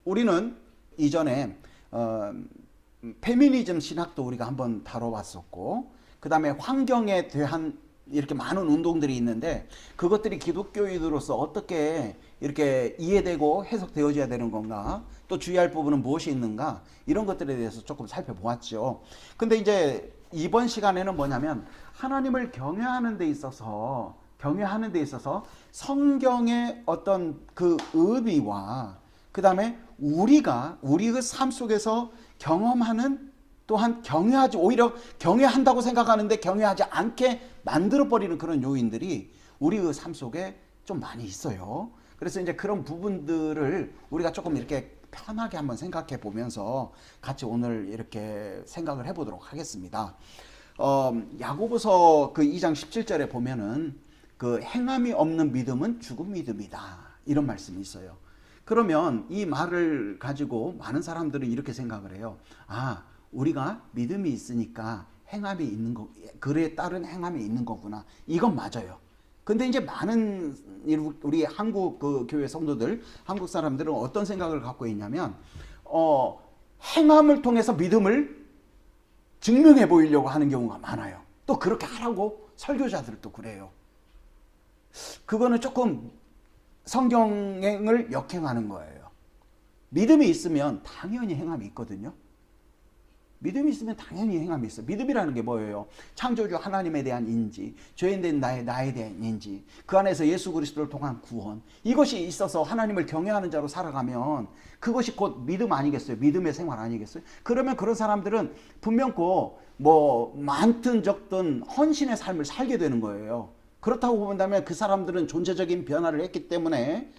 우리는 이전에 페미니즘 신학도 우리가 한번 다뤄봤었고, 그 다음에 환경에 대한 이렇게 많은 운동들이 있는데 그것들이 기독교인으로서 어떻게 이렇게 이해되고 해석되어져야 되는 건가, 또 주의할 부분은 무엇이 있는가, 이런 것들에 대해서 조금 살펴보았죠. 근데 이제 이번 시간에는 뭐냐면 하나님을 경외하는 데 있어서 성경의 어떤 그 의미와 그 다음에 우리의 삶 속에서 경험하는, 또한 오히려 경외한다고 생각하는데 경외하지 않게 만들어버리는 그런 요인들이 우리의 삶 속에 좀 많이 있어요. 그래서 이제 그런 부분들을 우리가 조금 이렇게 편하게 한번 생각해 보면서 같이 오늘 이렇게 생각을 해보도록 하겠습니다. 야고보서 그 2장 17절에 보면은 그 행함이 없는 믿음은 죽은 믿음이다, 이런 말씀이 있어요. 그러면 이 말을 가지고 많은 사람들은 이렇게 생각을 해요. 우리가 믿음이 있으니까 행함이 있는 거, 글에 따른 행함이 있는 거구나. 이건 맞아요. 근데 이제 많은 우리 한국 그 교회 성도들, 한국 사람들은 어떤 생각을 갖고 있냐면, 행함을 통해서 믿음을 증명해 보이려고 하는 경우가 많아요. 또 그렇게 하라고 설교자들도 그래요. 그거는 조금 성경을 역행하는 거예요. 믿음이 있으면 당연히 행함이 있거든요. 믿음이 있으면 당연히 행함이 있어요. 믿음이라는 게 뭐예요? 창조주 하나님에 대한 인지, 죄인된 나에 대한 인지, 그 안에서 예수 그리스도를 통한 구원, 이것이 있어서 하나님을 경외하는 자로 살아가면 그것이 곧 믿음 아니겠어요? 믿음의 생활 아니겠어요? 그러면 그런 사람들은 분명코 많든 적든 헌신의 삶을 살게 되는 거예요. 그렇다고 본다면 그 사람들은 존재적인 변화를 했기 때문에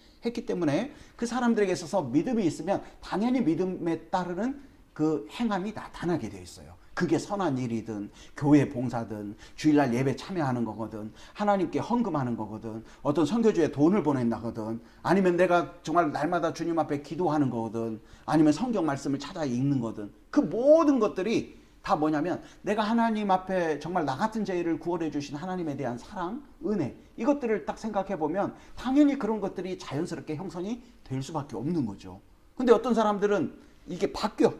그 사람들에게 있어서 믿음이 있으면 당연히 믿음에 따르는 그 행함이 나타나게 되어 있어요. 그게 선한 일이든 교회 봉사든 주일날 예배 참여하는 거거든, 하나님께 헌금하는 거거든, 어떤 선교주에 돈을 보낸다거든, 아니면 내가 정말 날마다 주님 앞에 기도하는 거거든, 아니면 성경 말씀을 찾아 읽는 거든, 그 모든 것들이 다 뭐냐면 내가 하나님 앞에 정말 나 같은 죄인을 구원해 주신 하나님에 대한 사랑, 은혜, 이것들을 딱 생각해 보면 당연히 그런 것들이 자연스럽게 형성이 될 수밖에 없는 거죠. 근데 어떤 사람들은 이게 바뀌어.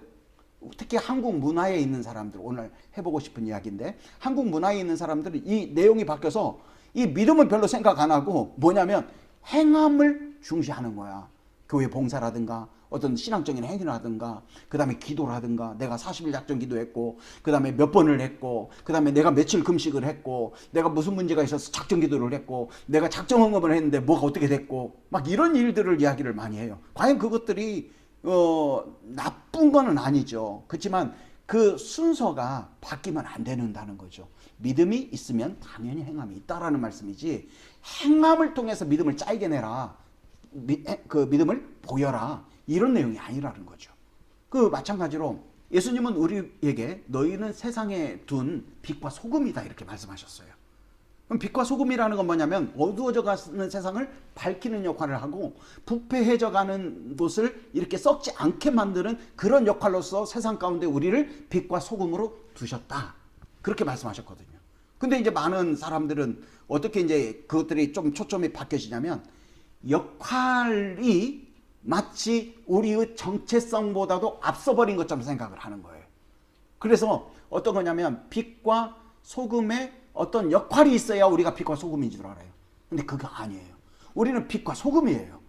특히 한국 문화에 있는 사람들, 오늘 해보고 싶은 이야기인데, 한국 문화에 있는 사람들은 이 내용이 바뀌어서 이 믿음은 별로 생각 안 하고 뭐냐면 행함을 중시하는 거야. 교회 봉사라든가 어떤 신앙적인 행위라든가, 그 다음에 기도라든가, 내가 40일 작정 기도했고, 그 다음에 몇 번을 했고, 그 다음에 내가 며칠 금식을 했고, 내가 무슨 문제가 있어서 작정 기도를 했고, 내가 작정 헌금을 했는데 뭐가 어떻게 됐고, 막 이런 일들을 이야기를 많이 해요. 과연 그것들이 나쁜 거는 아니죠. 그렇지만 그 순서가 바뀌면 안 된다는 거죠. 믿음이 있으면 당연히 행함이 있다라는 말씀이지, 행함을 통해서 믿음을 짜게 내라, 그 믿음을 보여라, 이런 내용이 아니라는 거죠. 그 마찬가지로 예수님은 우리에게 너희는 세상에 둔 빛과 소금이다, 이렇게 말씀하셨어요. 그럼 빛과 소금이라는 건 뭐냐면 어두워져 가는 세상을 밝히는 역할을 하고, 부패해져 가는 곳을 이렇게 썩지 않게 만드는 그런 역할로서 세상 가운데 우리를 빛과 소금으로 두셨다, 그렇게 말씀하셨거든요. 근데 이제 많은 사람들은 어떻게 이제 그것들이 좀 초점이 바뀌어지냐면, 역할이 마치 우리의 정체성보다도 앞서버린 것처럼 생각을 하는 거예요. 그래서 어떤 거냐면 빛과 소금의 어떤 역할이 있어야 우리가 빛과 소금인 줄 알아요. 근데 그거 아니에요. 우리는 빛과 소금이에요.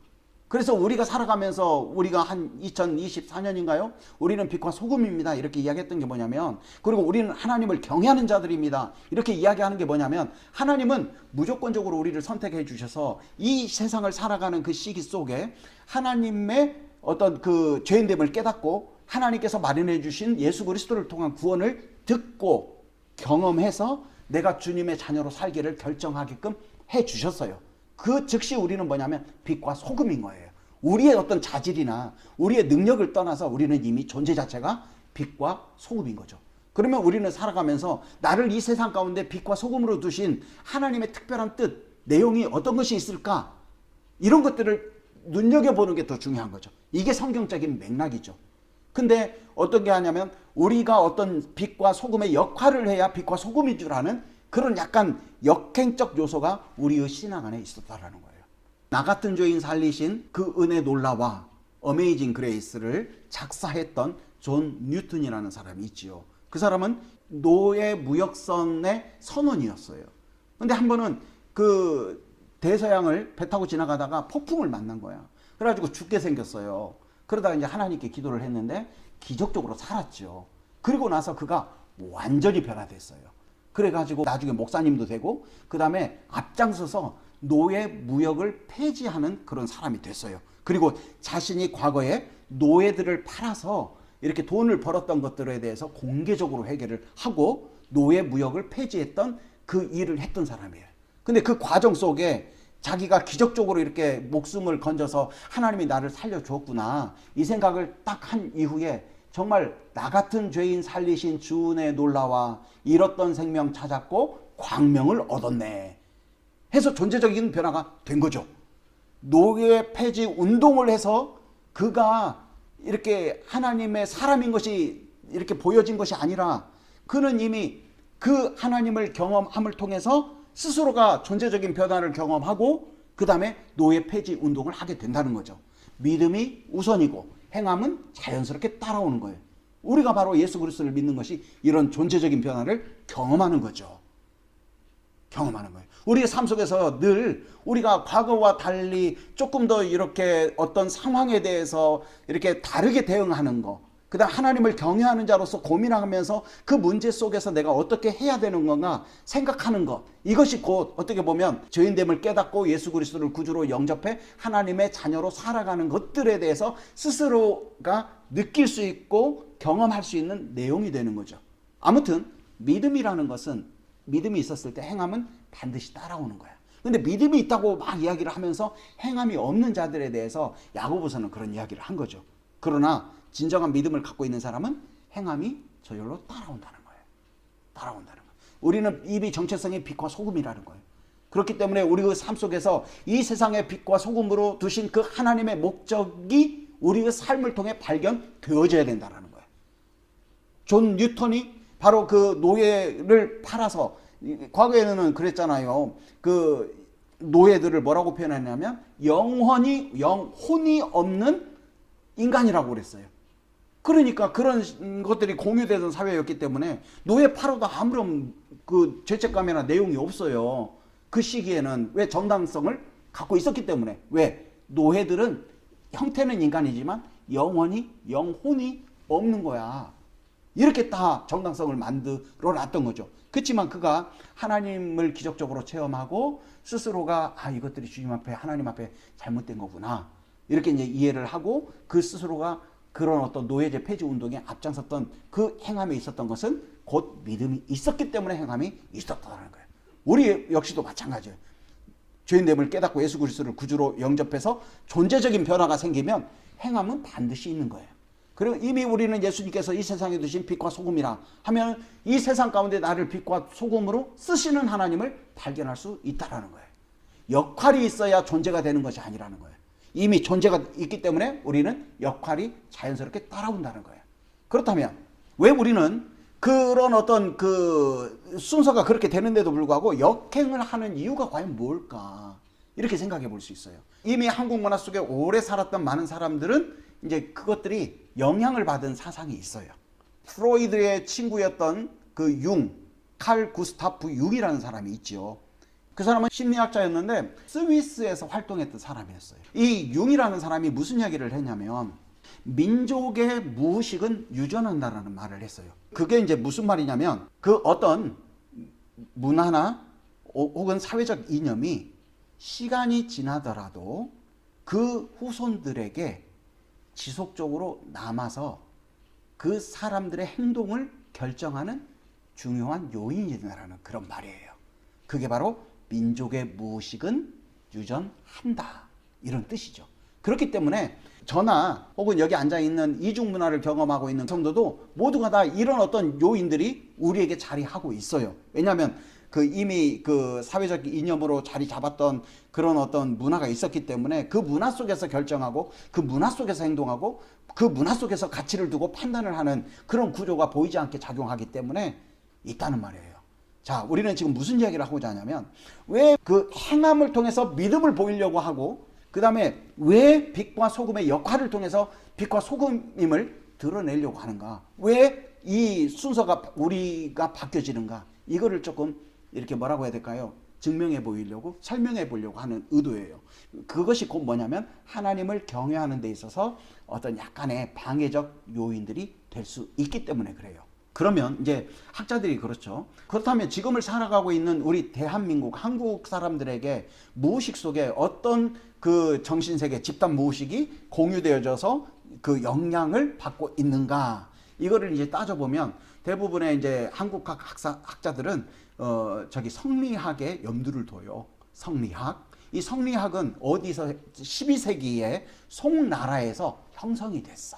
그래서 우리가 살아가면서 우리가 한 2024년인가요? 우리는 빛과 소금입니다, 이렇게 이야기했던 게 뭐냐면, 그리고 우리는 하나님을 경외하는 자들입니다, 이렇게 이야기하는 게 뭐냐면, 하나님은 무조건적으로 우리를 선택해 주셔서 이 세상을 살아가는 그 시기 속에 하나님의 어떤 그 죄인됨을 깨닫고 하나님께서 마련해 주신 예수 그리스도를 통한 구원을 듣고 경험해서 내가 주님의 자녀로 살기를 결정하게끔 해 주셨어요. 그 즉시 우리는 뭐냐면 빛과 소금인 거예요. 우리의 어떤 자질이나 우리의 능력을 떠나서 우리는 이미 존재 자체가 빛과 소금인 거죠. 그러면 우리는 살아가면서 나를 이 세상 가운데 빛과 소금으로 두신 하나님의 특별한 뜻, 내용이 어떤 것이 있을까, 이런 것들을 눈여겨보는 게 더 중요한 거죠. 이게 성경적인 맥락이죠. 근데 어떤 게 하냐면 우리가 어떤 빛과 소금의 역할을 해야 빛과 소금인 줄 아는 그런 약간 역행적 요소가 우리의 신앙 안에 있었다라는 거예요. 나 같은 죄인 살리신 그 은혜 놀라와 어메이징 그레이스를 작사했던 존 뉴턴이라는 사람이 있지요. 그 사람은 노예 무역선의 선원이었어요. 근데 한 번은 그 대서양을 배 타고 지나가다가 폭풍을 만난 거야. 그래가지고 죽게 생겼어요. 그러다가 이제 하나님께 기도를 했는데 기적적으로 살았죠. 그리고 나서 그가 완전히 변화됐어요. 그래가지고 나중에 목사님도 되고 그 다음에 앞장서서 노예 무역을 폐지하는 그런 사람이 됐어요. 그리고 자신이 과거에 노예들을 팔아서 이렇게 돈을 벌었던 것들에 대해서 공개적으로 회개를 하고 노예 무역을 폐지했던 그 일을 했던 사람이에요. 근데 그 과정 속에 자기가 기적적으로 이렇게 목숨을 건져서 하나님이 나를 살려주었구나 이 생각을 딱 한 이후에 정말 나 같은 죄인 살리신 주 은혜의 놀라와 잃었던 생명 찾았고 광명을 얻었네 해서 존재적인 변화가 된 거죠. 노예 폐지 운동을 해서 그가 이렇게 하나님의 사람인 것이 이렇게 보여진 것이 아니라 그는 이미 그 하나님을 경험함을 통해서 스스로가 존재적인 변화를 경험하고 그 다음에 노예 폐지 운동을 하게 된다는 거죠. 믿음이 우선이고 행함은 자연스럽게 따라오는 거예요. 우리가 바로 예수 그리스도를 믿는 것이 이런 존재적인 변화를 경험하는 거죠. 경험하는 거예요. 우리의 삶 속에서 늘 우리가 과거와 달리 조금 더 이렇게 어떤 상황에 대해서 이렇게 다르게 대응하는 거, 그 다음 하나님을 경외하는 자로서 고민하면서 그 문제 속에서 내가 어떻게 해야 되는 건가 생각하는 것, 이것이 곧 어떻게 보면 죄인됨을 깨닫고 예수 그리스도를 구주로 영접해 하나님의 자녀로 살아가는 것들에 대해서 스스로가 느낄 수 있고 경험할 수 있는 내용이 되는 거죠. 아무튼 믿음이라는 것은 믿음이 있었을 때 행함은 반드시 따라오는 거야. 근데 믿음이 있다고 막 이야기를 하면서 행함이 없는 자들에 대해서 야고보서는 그런 이야기를 한 거죠. 그러나 진정한 믿음을 갖고 있는 사람은 행함이 저절로 따라온다는 거예요. 따라온다는 거예요. 우리는 입이 정체성의 빛과 소금이라는 거예요. 그렇기 때문에 우리의 삶 속에서 이 세상의 빛과 소금으로 두신 그 하나님의 목적이 우리의 삶을 통해 발견되어져야 된다는 거예요. 존 뉴턴이 바로 그 노예를 팔아서, 과거에는 그랬잖아요. 그 노예들을 뭐라고 표현했냐면 영혼이 없는 인간이라고 그랬어요. 그러니까 그런 것들이 공유되던 사회였기 때문에 노예 팔아도 아무런 그 죄책감이나 내용이 없어요. 그 시기에는. 왜? 정당성을 갖고 있었기 때문에. 왜? 노예들은 형태는 인간이지만 영혼이 없는 거야. 이렇게 다 정당성을 만들어 놨던 거죠. 그렇지만 그가 하나님을 기적적으로 체험하고 스스로가 이것들이 주님 앞에 하나님 앞에 잘못된 거구나 이렇게 이제 이해를 하고 그 스스로가 그런 어떤 노예제 폐지 운동에 앞장섰던 그 행함에 있었던 것은 곧 믿음이 있었기 때문에 행함이 있었다는 거예요. 우리 역시도 마찬가지예요. 죄인됨을 깨닫고 예수 그리스도를 구주로 영접해서 존재적인 변화가 생기면 행함은 반드시 있는 거예요. 그리고 이미 우리는 예수님께서 이 세상에 두신 빛과 소금이라 하면 이 세상 가운데 나를 빛과 소금으로 쓰시는 하나님을 발견할 수 있다는 거예요. 역할이 있어야 존재가 되는 것이 아니라는 거예요. 이미 존재가 있기 때문에 우리는 역할이 자연스럽게 따라온다는 거예요. 그렇다면 왜 우리는 그런 어떤 그 순서가 그렇게 되는데도 불구하고 역행을 하는 이유가 과연 뭘까? 이렇게 생각해 볼 수 있어요. 이미 한국 문화 속에 오래 살았던 많은 사람들은 이제 그것들이 영향을 받은 사상이 있어요. 프로이드의 친구였던 그 칼 구스타프 융이라는 사람이 있죠. 그 사람은 심리학자였는데 스위스에서 활동했던 사람이었어요. 이 융이라는 사람이 무슨 이야기를 했냐면 민족의 무의식은 유전한다라는 말을 했어요. 그게 이제 무슨 말이냐면 그 어떤 문화나 혹은 사회적 이념이 시간이 지나더라도 그 후손들에게 지속적으로 남아서 그 사람들의 행동을 결정하는 중요한 요인이 된다는 그런 말이에요. 그게 바로 민족의 무의식은 유전한다 이런 뜻이죠. 그렇기 때문에 저나 혹은 여기 앉아있는 이중 문화를 경험하고 있는 성도도 모두가 다 이런 어떤 요인들이 우리에게 자리하고 있어요. 왜냐하면 그 이미 그 사회적 이념으로 자리 잡았던 그런 어떤 문화가 있었기 때문에 그 문화 속에서 결정하고 그 문화 속에서 행동하고 그 문화 속에서 가치를 두고 판단을 하는 그런 구조가 보이지 않게 작용하기 때문에 있다는 말이에요. 자, 우리는 지금 무슨 이야기를 하고자 하냐면 왜 그 행함을 통해서 믿음을 보이려고 하고 그 다음에 왜 빛과 소금의 역할을 통해서 빛과 소금임을 드러내려고 하는가? 왜 이 순서가 우리가 바뀌어지는가? 이거를 조금 이렇게 뭐라고 해야 될까요? 증명해 보이려고, 설명해 보려고 하는 의도예요. 그것이 곧 뭐냐면 하나님을 경외하는 데 있어서 어떤 약간의 방해적 요인들이 될 수 있기 때문에 그래요. 그러면 이제 학자들이 그렇죠. 그렇다면 지금을 살아가고 있는 우리 대한민국, 한국 사람들에게 무의식 속에 어떤 그 정신세계, 집단 무의식이 공유되어져서 그 영향을 받고 있는가? 이거를 이제 따져보면 대부분의 이제 한국학 학자들은 저기 성리학에 염두를 둬요. 성리학. 이 성리학은 어디서 12세기에 송나라에서 형성이 됐어.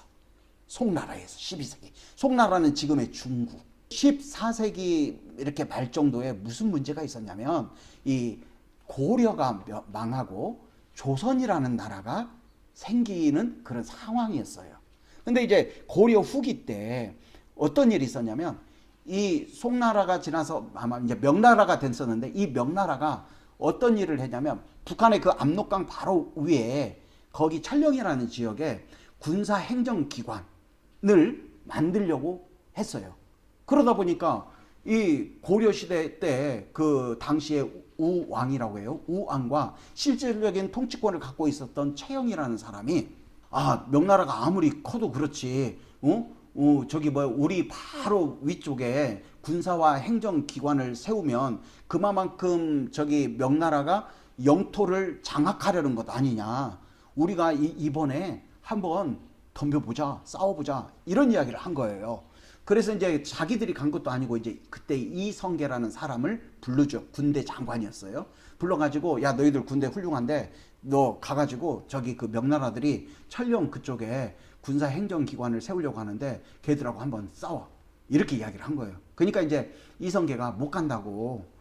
송나라에서 12세기. 송나라는 지금의 중국. 14세기 이렇게 말 정도에 무슨 문제가 있었냐면 이 고려가 망하고 조선이라는 나라가 생기는 그런 상황이었어요. 근데 이제 고려 후기 때 어떤 일이 있었냐면 이 송나라가 지나서 아마 이제 명나라가 됐었는데 이 명나라가 어떤 일을 했냐면 북한의 그 압록강 바로 위에 거기 찰령이라는 지역에 군사 행정기관을 만들려고 했어요. 그러다 보니까 이 고려시대 때 그 당시에 우왕이라고 해요. 우왕과 실질적인 통치권을 갖고 있었던 최영이라는 사람이 명나라가 아무리 커도 그렇지 저기 우리 바로 위쪽에 군사와 행정기관을 세우면 그만큼 저기 명나라가 영토를 장악하려는 것 아니냐. 우리가 이번에 한번 덤벼보자, 싸워보자 이런 이야기를 한 거예요. 그래서 이제 자기들이 간 것도 아니고 이제 그때 이성계라는 사람을 부르죠. 군대 장관이었어요. 불러가지고 야 너희들 군대 훌륭한데 너 가가지고 저기 그 명나라들이 찰령 그쪽에 군사 행정기관을 세우려고 하는데 걔들하고 한번 싸워. 이렇게 이야기를 한 거예요. 그러니까 이제 이성계가 못 간다고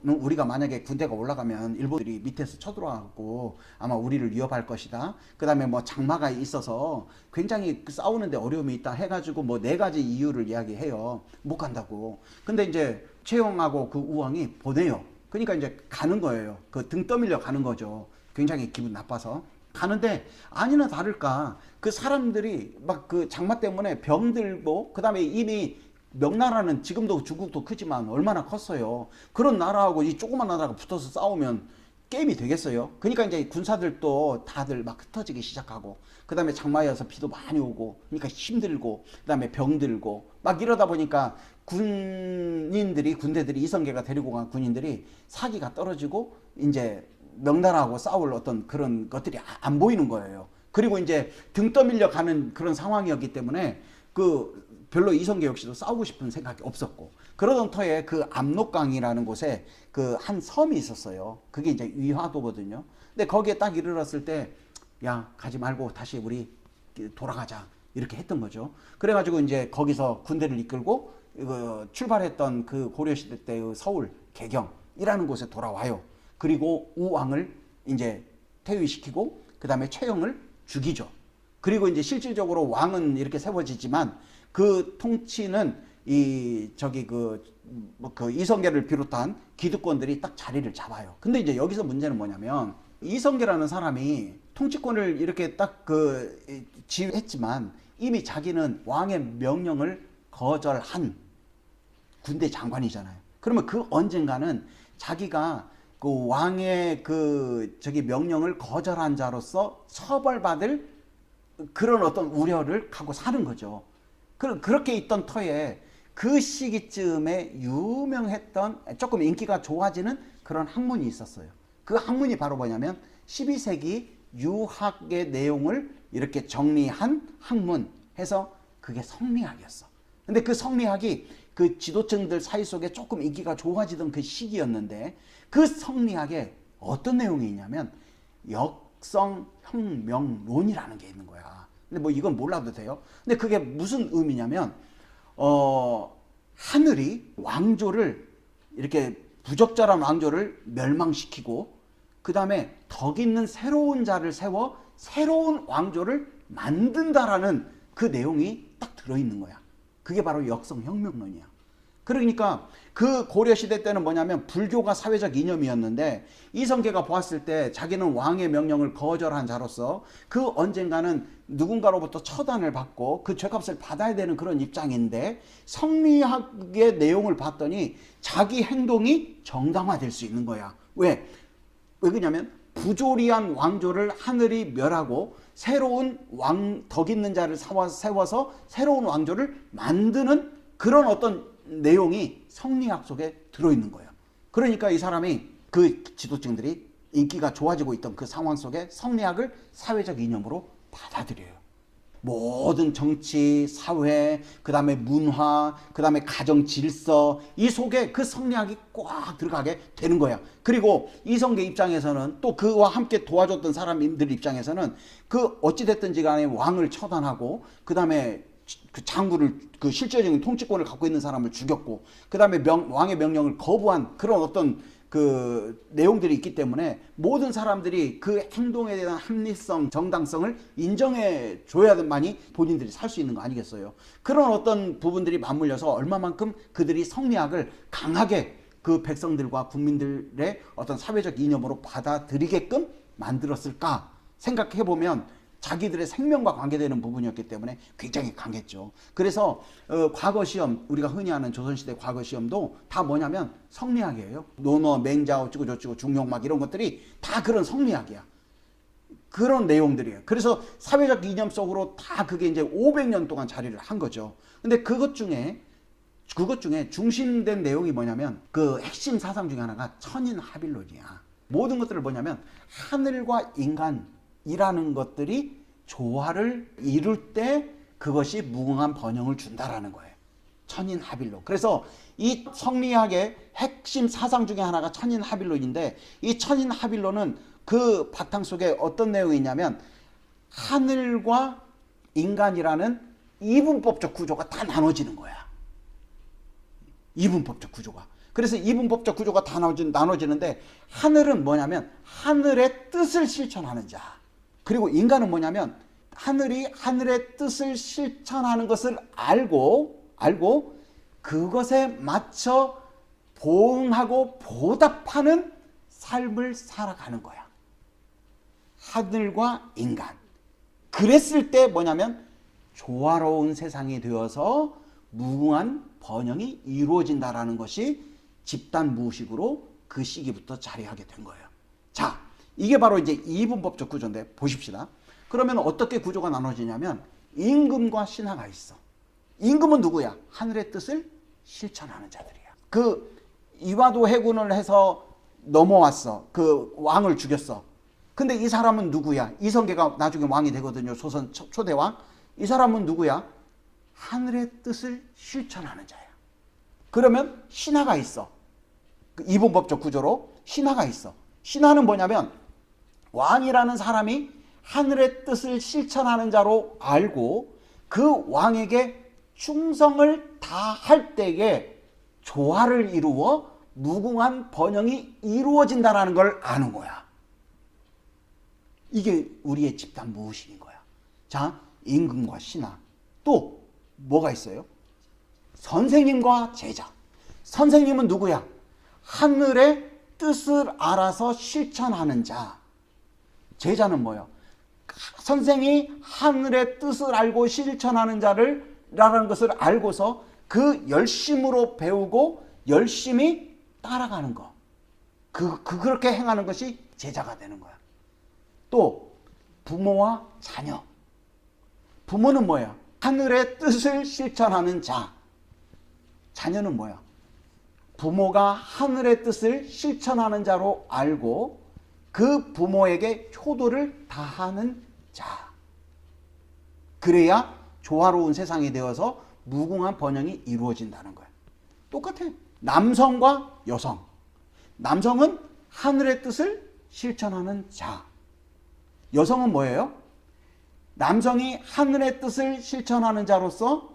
우리가 만약에 군대가 올라가면 일본들이 밑에서 쳐들어와갖고 아마 우리를 위협할 것이다. 그 다음에 장마가 있어서 굉장히 싸우는데 어려움이 있다 해가지고 4가지 이유를 이야기해요. 못 간다고. 근데 이제 최영하고 그 우왕이 보내요. 그러니까 이제 가는 거예요. 그 등 떠밀려 가는 거죠. 굉장히 기분 나빠서. 가는데 아니나 다를까 그 사람들이 막 그 장마 때문에 병들고 그 다음에 이미 명나라는 지금도 중국도 크지만 얼마나 컸어요. 그런 나라하고 이 조그만 나라가 붙어서 싸우면 게임이 되겠어요. 그러니까 이제 군사들도 다들 막 흩어지기 시작하고 그 다음에 장마여서 비도 많이 오고 그러니까 힘들고 그 다음에 병들고 막 이러다 보니까 군대들이 이성계가 데리고 간 군인들이 사기가 떨어지고 이제 명나라하고 싸울 어떤 그런 것들이 안 보이는 거예요. 그리고 이제 등 떠밀려 가는 그런 상황이었기 때문에 별로 이성계 역시도 싸우고 싶은 생각이 없었고 그러던 터에 그 압록강이라는 곳에 그 한 섬이 있었어요. 그게 이제 위화도거든요. 근데 거기에 딱 이르렀을 때 야 가지 말고 다시 우리 돌아가자 이렇게 했던 거죠. 그래가지고 이제 거기서 군대를 이끌고 출발했던 그 고려시대 때의 서울 개경이라는 곳에 돌아와요. 그리고 우왕을 이제 퇴위시키고 그 다음에 최영을 죽이죠. 그리고 이제 실질적으로 왕은 이렇게 세워지지만 그 통치는 이성계를 비롯한 기득권들이 딱 자리를 잡아요. 근데 이제 여기서 문제는 뭐냐면 이성계라는 사람이 통치권을 이렇게 딱 지휘했지만 이미 자기는 왕의 명령을 거절한 군대 장관이잖아요. 그러면 그 언젠가는 자기가 그 왕의 명령을 거절한 자로서 처벌받을 그런 어떤 우려를 갖고 사는 거죠. 그렇게 있던 터에 그 시기쯤에 유명했던 조금 인기가 좋아지는 그런 학문이 있었어요. 그 학문이 바로 뭐냐면 12세기 유학의 내용을 이렇게 정리한 학문 해서 그게 성리학이었어. 근데 그 성리학이 그 지도층들 사이 속에 조금 인기가 좋아지던 그 시기였는데 그 성리학에 어떤 내용이 있냐면 역성혁명론이라는 게 있는 거야. 근데 이건 몰라도 돼요. 근데 그게 무슨 의미냐면 하늘이 왕조를 이렇게 부적절한 왕조를 멸망시키고 그 다음에 덕 있는 새로운 자를 세워 새로운 왕조를 만든다라는 그 내용이 딱 들어있는 거야. 그게 바로 역성혁명론이야. 그러니까 그 고려시대 때는 뭐냐면 불교가 사회적 이념이었는데 이성계가 보았을 때 자기는 왕의 명령을 거절한 자로서 그 언젠가는 누군가로부터 처단을 받고 그 죄값을 받아야 되는 그런 입장인데 성리학의 내용을 봤더니 자기 행동이 정당화될 수 있는 거야. 왜 그러냐면 부조리한 왕조를 하늘이 멸하고 새로운 덕 있는 자를 세워서 새로운 왕조를 만드는 그런 어떤 내용이 성리학 속에 들어있는 거예요. 그러니까 이 사람이 그 지도층들이 인기가 좋아지고 있던 그 상황 속에 성리학을 사회적 이념으로 받아들여요. 모든 정치, 사회, 그 다음에 문화, 그 다음에 가정 질서 이 속에 그 성리학이 꽉 들어가게 되는 거야. 그리고 이성계 입장에서는 또 그와 함께 도와줬던 사람들 입장에서는 그 어찌됐든지 간에 왕을 처단하고 그 다음에 그 장군을 그 실제적인 통치권을 갖고 있는 사람을 죽였고 그 다음에 왕의 명령을 거부한 그런 어떤 그 내용들이 있기 때문에 모든 사람들이 그 행동에 대한 합리성, 정당성을 인정해 줘야만이 본인들이 살 수 있는 거 아니겠어요? 그런 어떤 부분들이 맞물려서 얼마만큼 그들이 성리학을 강하게 그 백성들과 국민들의 어떤 사회적 이념으로 받아들이게끔 만들었을까 생각해 보면 자기들의 생명과 관계되는 부분이었기 때문에 굉장히 강했죠. 그래서 과거 시험, 우리가 흔히 하는 조선시대 과거 시험도 다 뭐냐면 성리학이에요. 논어, 맹자, 어쩌고 저쩌고 중용막 이런 것들이 다 그런 성리학이야. 그런 내용들이에요. 그래서 사회적 이념 속으로 다 그게 이제 500년 동안 자리를 한 거죠. 근데 그것 중에 중심된 내용이 뭐냐면 그 핵심 사상 중에 하나가 천인합일론이야. 모든 것들을 뭐냐면 하늘과 인간이라는 것들이 조화를 이룰 때 그것이 무궁한 번영을 준다라는 거예요. 천인합일론. 그래서 이 성리학의 핵심 사상 중에 하나가 천인합일론인데 이 천인합일론은 그 바탕 속에 어떤 내용이 있냐면 하늘과 인간이라는 이분법적 구조가 다 나눠지는 거야. 이분법적 구조가. 그래서 이분법적 구조가 다 나눠지는데 하늘은 뭐냐면 하늘의 뜻을 실천하는 자. 그리고 인간은 뭐냐면 하늘이 하늘의 뜻을 실천하는 것을 알고 그것에 맞춰 보응하고 보답하는 삶을 살아가는 거야. 하늘과 인간. 그랬을 때 뭐냐면 조화로운 세상이 되어서 무궁한 번영이 이루어진다라는 것이 집단 무의식으로 그 시기부터 자리하게 된 거예요. 자, 이게 바로 이제 이분법적 구조인데 보십시다. 그러면 어떻게 구조가 나눠지냐면 임금과 신하가 있어. 임금은 누구야? 하늘의 뜻을 실천하는 자들이야. 그 이화도 해군을 해서 넘어왔어. 그 왕을 죽였어. 근데 이 사람은 누구야? 이성계가 나중에 왕이 되거든요. 조선 초대왕. 이 사람은 누구야? 하늘의 뜻을 실천하는 자야. 그러면 신하가 있어. 그 이분법적 구조로 신하가 있어. 신하는 뭐냐면 왕이라는 사람이 하늘의 뜻을 실천하는 자로 알고 그 왕에게 충성을 다할 때에 조화를 이루어 무궁한 번영이 이루어진다는 걸 아는 거야. 이게 우리의 집단 무의식인 거야. 자, 임금과 신하. 또 뭐가 있어요? 선생님과 제자. 선생님은 누구야? 하늘의 뜻을 알아서 실천하는 자. 제자는 뭐예요? 선생이 하늘의 뜻을 알고 실천하는 자라는 것을 알고서 그 열심으로 배우고 열심히 따라가는 거. 그렇게 행하는 것이 제자가 되는 거야. 또 부모와 자녀. 부모는 뭐야? 하늘의 뜻을 실천하는 자. 자녀는 뭐야? 부모가 하늘의 뜻을 실천하는 자로 알고 그 부모에게 효도를 다하는 자. 그래야 조화로운 세상이 되어서 무궁한 번영이 이루어진다는 거야. 똑같아. 남성과 여성. 남성은 하늘의 뜻을 실천하는 자. 여성은 뭐예요? 남성이 하늘의 뜻을 실천하는 자로서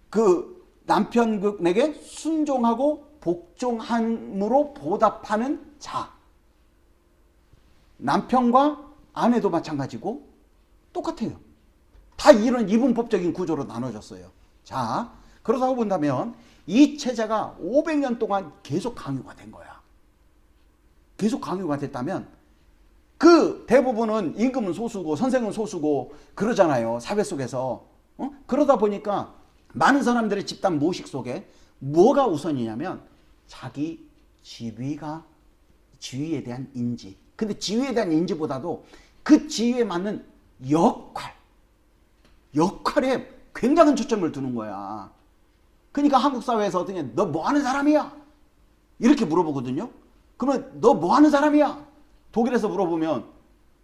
그 남편에게 순종하고 복종함으로 보답하는 자. 남편과 아내도 마찬가지고 똑같아요. 다 이런 이분법적인 구조로 나눠졌어요. 자, 그러다고 본다면 이 체제가 500년 동안 계속 강요가 된 거야. 계속 강요가 됐다면 그 대부분은 임금은 소수고 선생은 소수고 그러잖아요. 사회 속에서. 그러다 보니까 많은 사람들의 집단 모식 속에 뭐가 우선이냐면 자기 지위에 대한 인지. 근데 지위에 대한 인지보다도 그 지위에 맞는 역할에 굉장한 초점을 두는 거야. 그러니까 한국 사회에서 어떻게 너 뭐 하는 사람이야? 이렇게 물어보거든요. 그러면 너 뭐 하는 사람이야? 독일에서 물어보면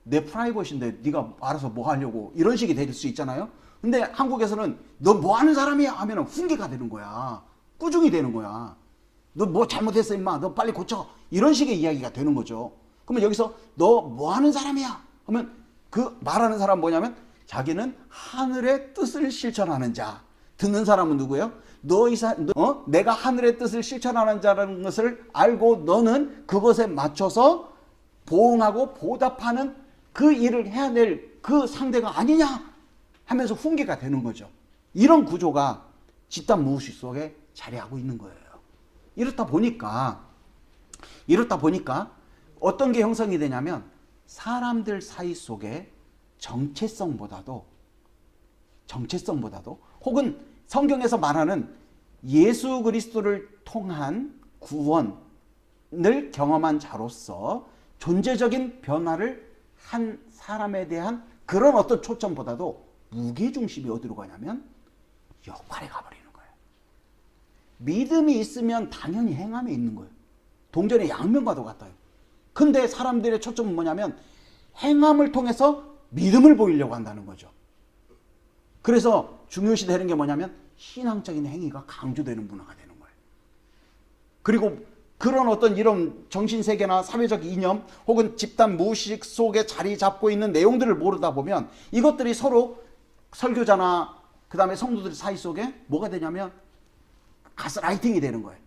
내 프라이버시인데 네가 알아서 뭐 하려고 이런 식이 될 수 있잖아요. 근데 한국에서는 너 뭐 하는 사람이야? 하면 훈계가 되는 거야. 꾸중이 되는 거야. 너 뭐 잘못했어 임마. 너 빨리 고쳐. 이런 식의 이야기가 되는 거죠. 그러면 여기서 너 뭐 하는 사람이야? 하면 그 말하는 사람 뭐냐면 자기는 하늘의 뜻을 실천하는 자. 듣는 사람은 누구예요? 내가 하늘의 뜻을 실천하는 자라는 것을 알고 너는 그것에 맞춰서 보응하고 보답하는 그 일을 해야 될 그 상대가 아니냐 하면서 훈계가 되는 거죠. 이런 구조가 집단 무의식 속에 자리하고 있는 거예요. 이렇다 보니까 어떤 게 형성이 되냐면 사람들 사이 속에 정체성보다도 혹은 성경에서 말하는 예수 그리스도를 통한 구원을 경험한 자로서 존재적인 변화를 한 사람에 대한 그런 어떤 초점보다도 무게중심이 어디로 가냐면 역할에 가버리는 거예요. 믿음이 있으면 당연히 행함이 있는 거예요. 동전의 양면과도 같아요. 근데 사람들의 초점은 뭐냐면 행함을 통해서 믿음을 보이려고 한다는 거죠. 그래서 중요시 되는 게 뭐냐면 신앙적인 행위가 강조되는 문화가 되는 거예요. 그리고 그런 어떤 이런 정신세계나 사회적 이념 혹은 집단 무의식 속에 자리 잡고 있는 내용들을 모르다 보면 이것들이 서로 설교자나 그 다음에 성도들 사이 속에 뭐가 되냐면 가스라이팅이 되는 거예요.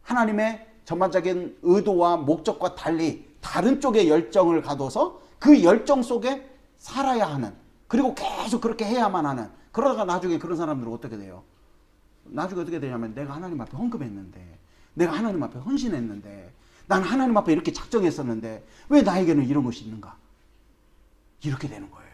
하나님의 전반적인 의도와 목적과 달리 다른 쪽의 열정을 가둬서 그 열정 속에 살아야 하는, 그리고 계속 그렇게 해야만 하는, 그러다가 나중에 그런 사람들은 어떻게 돼요? 나중에 어떻게 되냐면 내가 하나님 앞에 헌금했는데, 내가 하나님 앞에 헌신했는데, 난 하나님 앞에 이렇게 작정했었는데 왜 나에게는 이런 것이 있는가? 이렇게 되는 거예요.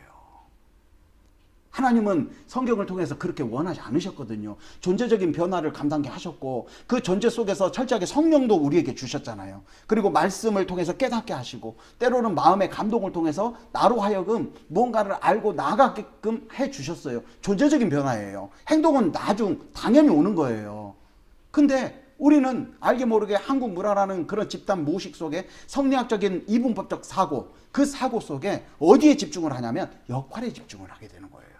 하나님은 성경을 통해서 그렇게 원하지 않으셨거든요. 존재적인 변화를 감당케 하셨고 그 존재 속에서 철저하게 성령도 우리에게 주셨잖아요. 그리고 말씀을 통해서 깨닫게 하시고 때로는 마음의 감동을 통해서 나로 하여금 뭔가를 알고 나아가게끔 해주셨어요. 존재적인 변화예요. 행동은 당연히 오는 거예요. 근데 우리는 알게 모르게 한국 문화라는 그런 집단 무의식 속에 성리학적인 이분법적 사고, 그 사고 속에 어디에 집중을 하냐면 역할에 집중을 하게 되는 거예요.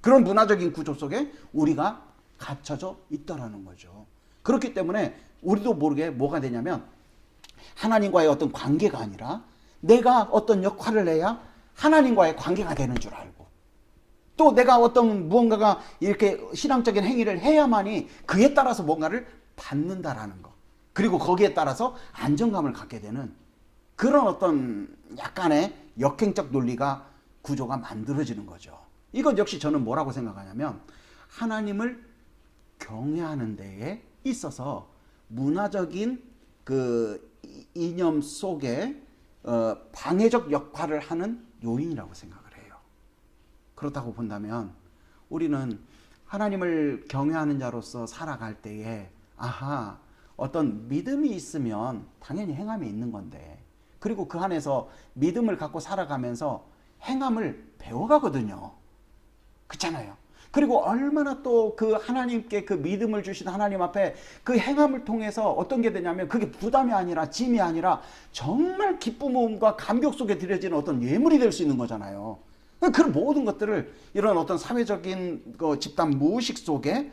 그런 문화적인 구조 속에 우리가 갇혀져 있다라는 거죠. 그렇기 때문에 우리도 모르게 뭐가 되냐면 하나님과의 어떤 관계가 아니라 내가 어떤 역할을 해야 하나님과의 관계가 되는 줄 알고, 또 내가 어떤 무언가가 이렇게 신앙적인 행위를 해야만이 그에 따라서 뭔가를 받는다라는 거, 그리고 거기에 따라서 안정감을 갖게 되는 그런 어떤 약간의 역행적 논리가 구조가 만들어지는 거죠. 이것 역시 저는 뭐라고 생각하냐면 하나님을 경외하는 데에 있어서 문화적인 그 이념 속에 방해적 역할을 하는 요인이라고 생각을 해요. 그렇다고 본다면 우리는 하나님을 경외하는 자로서 살아갈 때에 어떤 믿음이 있으면 당연히 행함이 있는 건데, 그리고 그 안에서 믿음을 갖고 살아가면서 행함을 배워가거든요. 그렇잖아요. 그리고 얼마나 또 그 하나님께 그 믿음을 주신 하나님 앞에 그 행함을 통해서 어떤 게 되냐면 그게 부담이 아니라 짐이 아니라 정말 기쁨과 감격 속에 드려지는 어떤 예물이 될 수 있는 거잖아요. 그런 모든 것들을 이런 어떤 사회적인 그 집단 무의식 속에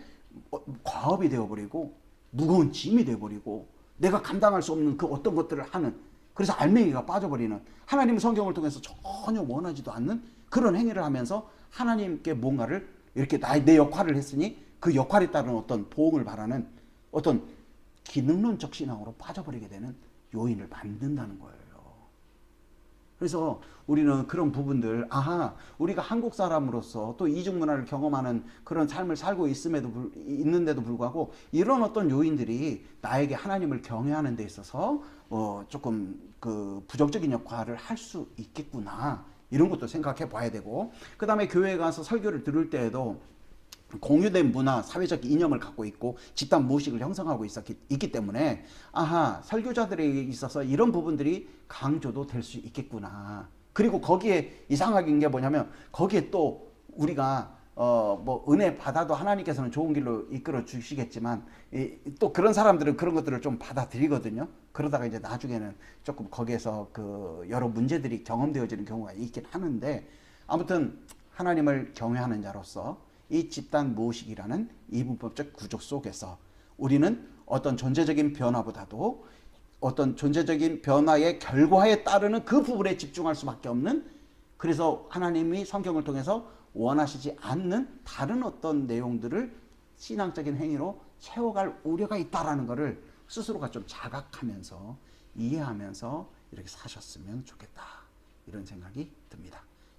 과업이 되어버리고 무거운 짐이 되어버리고 내가 감당할 수 없는 그 어떤 것들을 하는, 그래서 알맹이가 빠져버리는, 하나님 성경을 통해서 전혀 원하지도 않는 그런 행위를 하면서 하나님께 뭔가를 이렇게 내 역할을 했으니 그 역할에 따른 어떤 보응을 바라는 어떤 기능론적 신앙으로 빠져버리게 되는 요인을 만든다는 거예요. 그래서 우리는 그런 부분들, 아하, 우리가 한국 사람으로서 또 이중 문화를 경험하는 그런 삶을 살고 있는데도 불구하고 이런 어떤 요인들이 나에게 하나님을 경외하는 데 있어서 조금 그 부정적인 역할을 할 수 있겠구나. 이런 것도 생각해 봐야 되고, 그 다음에 교회에 가서 설교를 들을 때에도 공유된 문화, 사회적 이념을 갖고 있고 집단 무의식을 형성하고 있기 때문에 아하, 설교자들에 있어서 이런 부분들이 강조도 될 수 있겠구나. 그리고 거기에 이상하긴 게 뭐냐면 거기에 또 우리가 뭐 은혜 받아도 하나님께서는 좋은 길로 이끌어 주시겠지만 또 그런 사람들은 그런 것들을 좀 받아들이거든요. 그러다가 이제 나중에는 조금 거기에서 그 여러 문제들이 경험되어지는 경우가 있긴 하는데, 아무튼 하나님을 경외하는 자로서 이 집단 무의식이라는 이분법적 구조 속에서 우리는 어떤 존재적인 변화보다도 어떤 존재적인 변화의 결과에 따르는 그 부분에 집중할 수밖에 없는, 그래서 하나님이 성경을 통해서 원하시지 않는 다른 어떤 내용들을 신앙적인 행위로 채워갈 우려가 있다라는 것을 스스로가 좀 자각하면서 이해하면서 이렇게 사셨으면 좋겠다, 이런 생각이 듭니다.